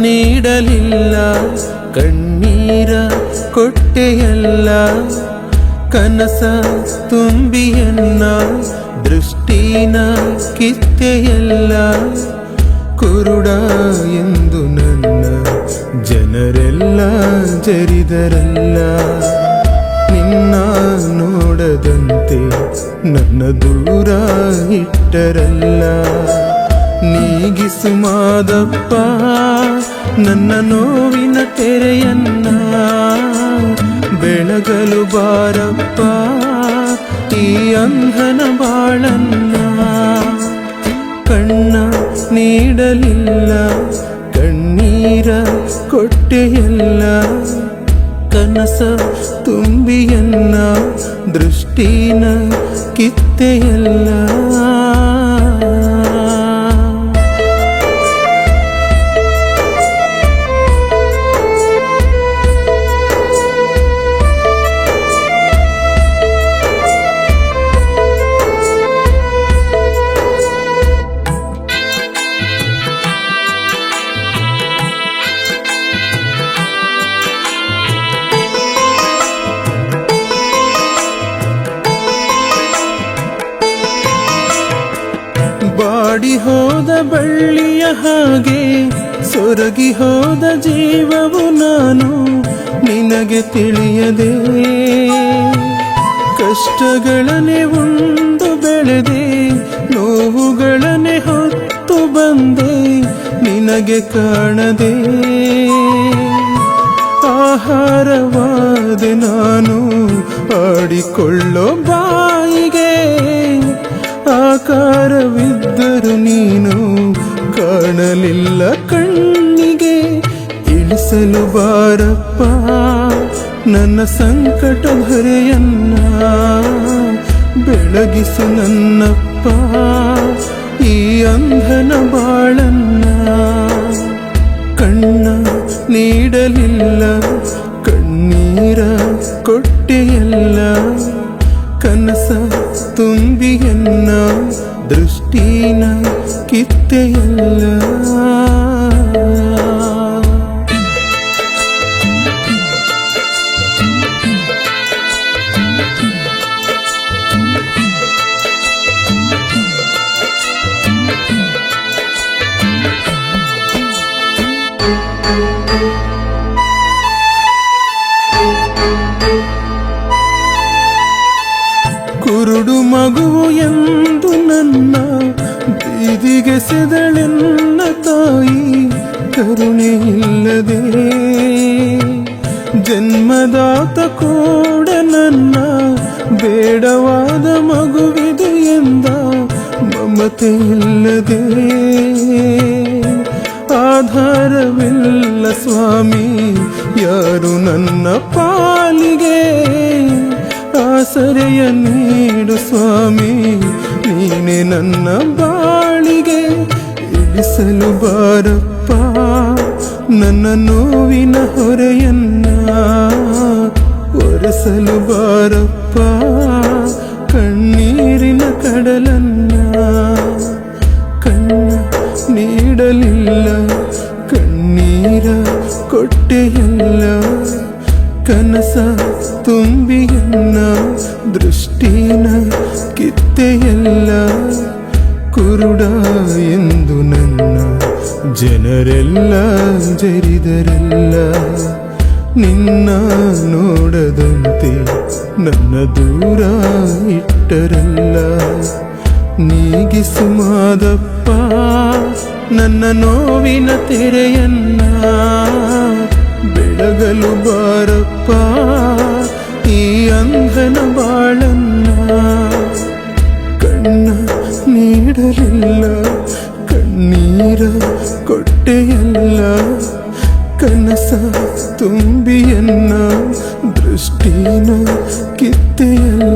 ನೀಡಲಿಲ್ಲ, ಕಣ್ಣೀರ ಕೊಟ್ಟೆಯಲ್ಲ, ಕನಸ ತುಂಬಿಯನ್ನ ದೃಷ್ಟಿನ ಕಿತ್ತೆಯಲ್ಲ. ಕುರುಡ ಎಂದು ನನ್ನ ಜನರೆಲ್ಲ ಜರಿದರಲ್ಲ, ನಿನ್ನ ನೋಡದಂತೆ ನನ್ನ ದೂರ ಇಟ್ಟರಲ್ಲ. ನೀಗಿಸು ಮಾದಪ್ಪ ನನ್ನ ನೋವಿನ ತೆರೆಯನ್ನ, ಬೆಳಗಲು ಬಾರಪ್ಪ ಈ ಅಂಧನ ಬಾಳನ್ನ. ಕಣ್ಣ ನೀಡಲಿಲ್ಲ, ಕಣ್ಣೀರ ಕೊಟ್ಟೆಯಲ್ಲ, ಕನಸ ತುಂಬಿಯನ್ನ ದೃಷ್ಟಿನ ಕಿತ್ತೆಯಲ್ಲ. ಬಾಡಿ ಹೋದ ಬಳ್ಳಿಯ ಹಾಗೆ ಸೊರಗಿ ಹೋದ ಜೀವವು ನಾನು, ನಿನಗೆ ತಿಳಿಯದೆ ಕಷ್ಟಗಳನ್ನೇ ಉಂಡು ಬೆಳೆದೆ, ನೋವುಗಳನ್ನೇ ಹೊತ್ತು ಬಂದೆ ನಿನಗೆ ಕಾಣದೆ. ಆಹಾರವಾದೆ ನಾನು ಆಡಿಕೊಳ್ಳೋ ಬಾಯಿಗೆ, ಆಕಾರವಿದ್ದರು ನೀನು ಕಾಣಲಿಲ್ಲ ಕಣ್ಣಿಗೆ. ಇಳಿಸಲು ಬಾರಪ್ಪ ನನ್ನ ಸಂಕಟ ಹೊರೆಯನ್ನ, ಬೆಳಗಿಸು ನನ್ನಪ್ಪ ಈ ಅಂಧನ ಬಾಳನ್ನ. ಕಣ್ಣ ನೀಡಲಿಲ್ಲ, ಕಣ್ಣೀರ ಕೊಟ್ಟೆಯಲ್ಲ, ಕನಸ ತುಂಬಿಯನ್ನ ದೃಷ್ಟಿನ ಕಿತ್ತೆಯಲ್ಲ. ಕುರುಡು ಮಗುವು ಎಂದು ನನ್ನ ಬೀದಿಗೆ ಸೆದಳೆನ್ನ ತಾಯಿ, ಕರುಣೆ ಇಲ್ಲದೆ ಜನ್ಮದಾತ ಕೂಡ ನನ್ನ ಬೇಡವಾದ ಮಗುವಿದು ಎಂದ ಮಮತೆ ಇಲ್ಲದೆ. ಆಧಾರವಿಲ್ಲ ಸ್ವಾಮಿ ಯಾರು ನನ್ನ ಪಾಲಿಗೆ, ಆಸರೆಯ ನೀಡು ಸ್ವಾಮಿ ನೀನೆ ನನ್ನ ಬಾಳಿಗೆ. ಇಳಿಸಲು ಬಾರಪ್ಪ ನನ್ನ ನೋವಿನ ಹೊರೆಯನ್ನ, ಒರೆಸಲು ಬಾರಪ್ಪ ಕಣ್ಣೀರಿನ ಕಡಲನ್ನ. ಕಣ್ಣ ನೀಡಲಿಲ್ಲ, ಕಣ್ಣೀರ ಕೊಟ್ಟೆಯಲ್ಲ, ಕನಸ ತುಂಬಿಯನ್ನ ದೃಷ್ಟಿನ ಕಿತ್ತೆಯಲ್ಲ. ಕುರುಡ ಎಂದು ನನ್ನ ಜನರೆಲ್ಲ ಜರಿದರಲ್ಲ, ನಿನ್ನ ನೋಡದಂತೆ ನನ್ನ ದೂರ ಇಟ್ಟರಲ್ಲ. ನೀಗಿಸು ಮಾದಪ್ಪ ನನ್ನ ನೋವಿನ ತೆರೆಯನ್ನ, ಬೆಳಗಲು ಬಾರಪ್ಪ ಈ ಅಂಧನ ಬಾಳನ್ನ. ಕಣ್ಣ ನೀಡಲಿಲ್ಲ, ಕಣ್ಣೀರ ಕೊಟ್ಟೆಯಲ್ಲ, ಕನಸ ತುಂಬಿಯನ್ನ ದೃಷ್ಟಿನ ಕಿತ್ತೆಯಲ್ಲ.